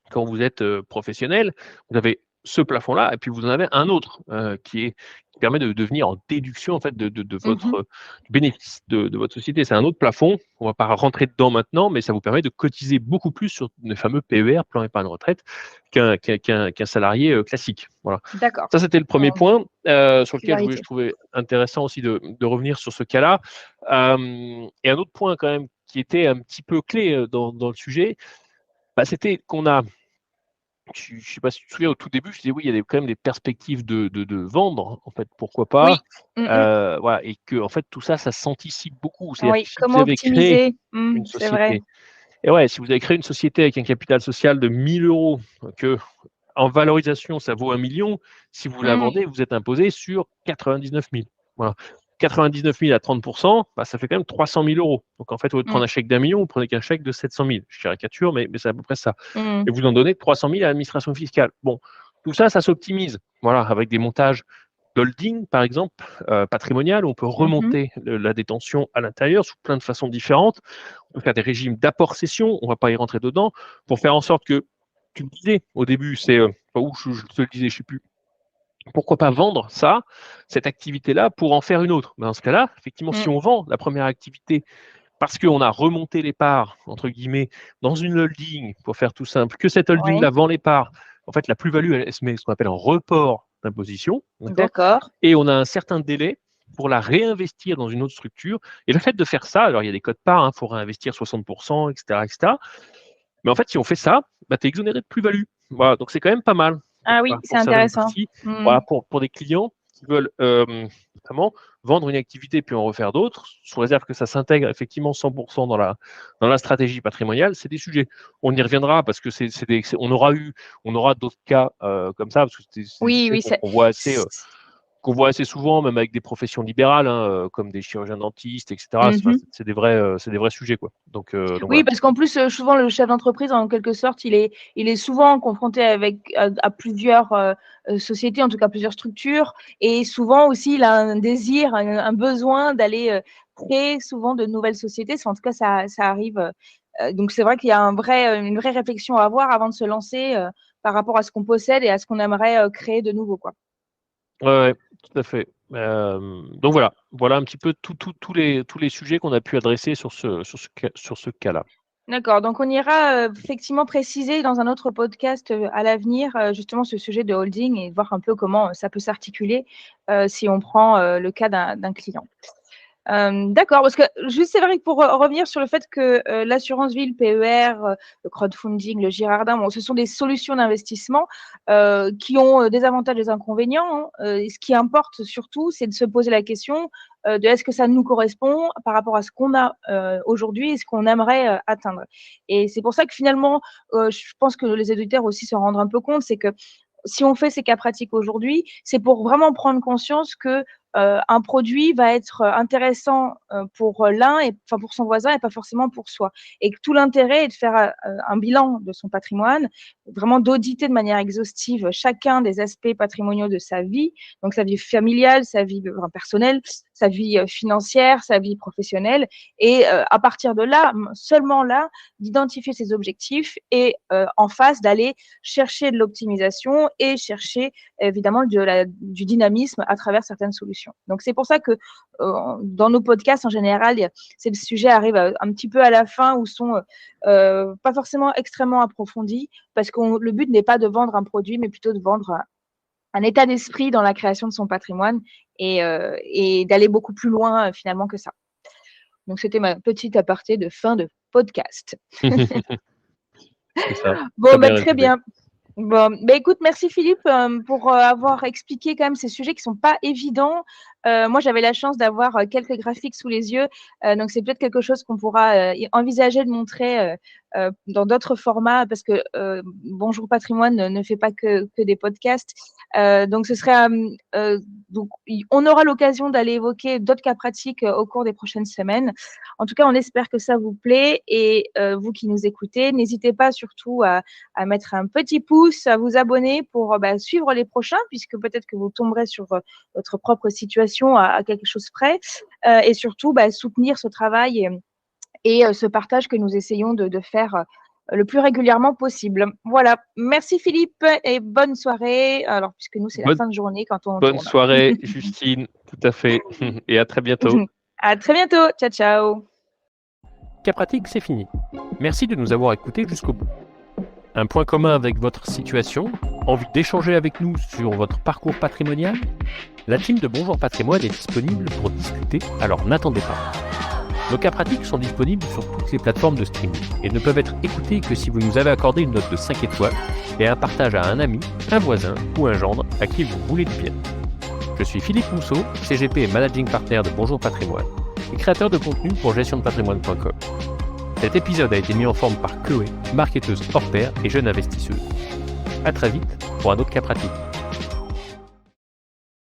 quand vous êtes professionnel, vous avez ce plafond-là, et puis vous en avez un autre qui permet de venir en déduction en fait de votre bénéfice de votre société. C'est un autre plafond. On ne va pas rentrer dedans maintenant, mais ça vous permet de cotiser beaucoup plus sur les fameux PER, plan épargne retraite, qu'un salarié classique. Voilà. D'accord. Ça, c'était le premier point sur lequel Clarité. je trouvais intéressant aussi de revenir sur ce cas-là. Et un autre point quand même qui était un petit peu clé dans le sujet, c'était qu'on a, je ne sais pas si tu te souviens, au tout début, je disais oui, il y a quand même des perspectives de vendre, en fait, pourquoi pas. Oui. Voilà, et que en fait, tout ça, ça s'anticipe beaucoup. C'est-à-dire Oui, que si vous comment avez créé optimiser? une C'est vrai. société, et ouais, si vous avez créé une société avec un capital social de 1 000 €, que en valorisation, ça vaut 1 million, si vous la vendez, vous êtes imposé sur 99 000. Voilà. 99 000 à 30%, ça fait quand même 300 000 €. Donc en fait, au lieu de prendre un chèque d'1 million, vous prenez qu'un chèque de 700 000. Je caricature, mais c'est à peu près ça. Et vous en donnez 300 000 à l'administration fiscale. Bon, tout ça, ça s'optimise. Voilà, avec des montages d'holding, par exemple, patrimonial, on peut remonter la détention à l'intérieur sous plein de façons différentes. On peut faire des régimes d'apport-cession, on ne va pas y rentrer dedans, pour faire en sorte que, tu le disais au début, c'est où je te le disais, je ne sais plus. Pourquoi pas vendre cette activité-là, pour en faire une autre? Dans ce cas-là, effectivement, si on vend la première activité parce qu'on a remonté les parts, entre guillemets, dans une holding, pour faire tout simple, que cette holding-là vend les parts, en fait, la plus-value, elle se met ce qu'on appelle en report d'imposition, D'accord. et on a un certain délai pour la réinvestir dans une autre structure. Et le fait de faire ça, alors il y a des codes parts, il faut réinvestir 60%, etc. Mais en fait, si on fait ça, tu es exonéré de plus-value. Voilà, donc c'est quand même pas mal. Ah oui, c'est intéressant. Voilà, pour des clients qui veulent notamment vendre une activité puis en refaire d'autres, sous réserve que ça s'intègre effectivement 100% dans la stratégie patrimoniale, c'est des sujets. On y reviendra parce que on aura d'autres cas comme ça, parce que c'est des Oui, sujets qu'on voit assez souvent, même avec des professions libérales, comme des chirurgiens dentistes, etc. C'est des vrais sujets, quoi. Donc Oui, voilà. parce qu'en plus, souvent, le chef d'entreprise, en quelque sorte, il est souvent confronté à plusieurs sociétés, en tout cas plusieurs structures, et souvent aussi, il a un désir, un besoin d'aller créer souvent de nouvelles sociétés. En tout cas, ça arrive. Donc, c'est vrai qu'il y a une vraie réflexion à avoir avant de se lancer par rapport à ce qu'on possède et à ce qu'on aimerait créer de nouveau, quoi. Ouais, tout à fait. Donc voilà un petit peu tous les sujets qu'on a pu adresser sur ce cas-là. D'accord, donc on ira effectivement préciser dans un autre podcast à l'avenir justement ce sujet de holding et voir un peu comment ça peut s'articuler si on prend le cas d'un client. D'accord, parce que juste c'est vrai que pour revenir sur le fait que l'assurance vie, le PER, le crowdfunding, le Girardin, bon, ce sont des solutions d'investissement qui ont des avantages et des inconvénients. Et ce qui importe surtout, c'est de se poser la question de est-ce que ça nous correspond par rapport à ce qu'on a aujourd'hui et ce qu'on aimerait atteindre. Et c'est pour ça que finalement, je pense que les éditeurs aussi se rendent un peu compte, c'est que si on fait ces cas pratiques aujourd'hui, c'est pour vraiment prendre conscience que un produit va être intéressant pour l'un et enfin pour son voisin et pas forcément pour soi. Et que tout l'intérêt est de faire un bilan de son patrimoine, vraiment d'auditer de manière exhaustive chacun des aspects patrimoniaux de sa vie, donc sa vie familiale, sa vie personnelle, sa vie financière, sa vie professionnelle, et à partir de là, seulement là, d'identifier ses objectifs et en face d'aller chercher de l'optimisation et chercher évidemment du dynamisme à travers certaines solutions. Donc c'est pour ça que dans nos podcasts en général, ces sujets arrivent un petit peu à la fin ou sont pas forcément extrêmement approfondis parce que le but n'est pas de vendre un produit mais plutôt de vendre un état d'esprit dans la création de son patrimoine et d'aller beaucoup plus loin finalement que ça. Donc c'était ma petite aparté de fin de podcast. C'est ça. Bon, très bien. Bon, écoute, merci Philippe pour avoir expliqué quand même ces sujets qui sont pas évidents Moi, j'avais la chance d'avoir quelques graphiques sous les yeux, donc c'est peut-être quelque chose qu'on pourra envisager de montrer dans d'autres formats, parce que Bonjour Patrimoine ne fait pas que des podcasts. Donc, ce serait donc on aura l'occasion d'aller évoquer d'autres cas pratiques au cours des prochaines semaines. En tout cas, on espère que ça vous plaît, et vous qui nous écoutez, n'hésitez pas surtout à mettre un petit pouce, à vous abonner pour suivre les prochains, puisque peut-être que vous tomberez sur votre propre situation à quelque chose près, et surtout soutenir ce travail et ce partage que nous essayons de faire le plus régulièrement possible. Voilà. Merci Philippe, et bonne soirée. Alors, puisque nous, c'est la fin de journée quand on Bonne tourne. soirée, Justine, tout à fait. Et à très bientôt. À très bientôt. Ciao, ciao. Cas pratique, c'est fini. Merci de nous avoir écoutés jusqu'au bout. Un point commun avec votre situation? Envie d'échanger avec nous sur votre parcours patrimonial? La team de Bonjour Patrimoine est disponible pour discuter, alors n'attendez pas. Nos cas pratiques sont disponibles sur toutes les plateformes de streaming et ne peuvent être écoutés que si vous nous avez accordé une note de 5 étoiles et un partage à un ami, un voisin ou un gendre à qui vous voulez du bien. Je suis Philippe Mousseau, CGP et Managing Partner de Bonjour Patrimoine et créateur de contenu pour gestiondepatrimoine.com. Cet épisode a été mis en forme par Chloé, marketeuse hors pair et jeune investisseuse. À très vite pour un autre cas pratique.